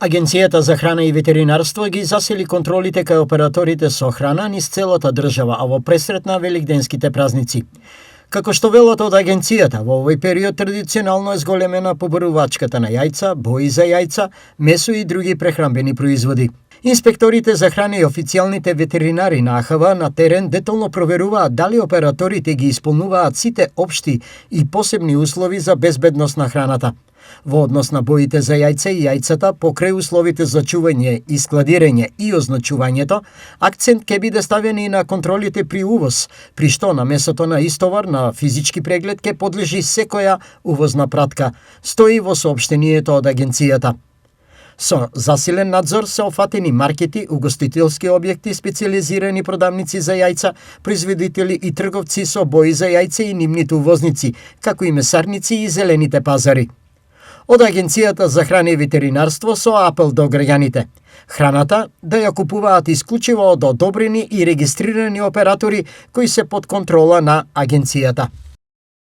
Агенцијата за храна и ветеринарство ги засили контролите кај операторите со храна низ целата држава, а во пресрет на великденските празници. Како што велат од агенцијата, во овој период традиционално е зголемена побарувачката на јајца, бои за јајца, месо и други прехранбени производи. Инспекторите за храна и официјалните ветеринари на АХВ на терен детално проверуваат дали операторите ги исполнуваат сите општи и посебни услови за безбедност на храната. Во однос на боите за јајца и јајцата, покрај условите за чување и складирање и означувањето, акцент ќе биде ставен и на контролите при увоз, при што на месото на истовар на физички преглед ќе подлежи секоја увозна пратка, стои во соопштението од агенцијата. Со засилен надзор се офатени маркети, угостителски објекти, специјализирани продавници за јајца, производители и трговци со бои за јајца и нивните увозници, како и месарници и зелените пазари. Од Агенцијата за храна и ветеринарство со апел до граѓаните. Храната да ја купуваат исклучиво од одобрени и регистрирани оператори кои се под контрола на агенцијата.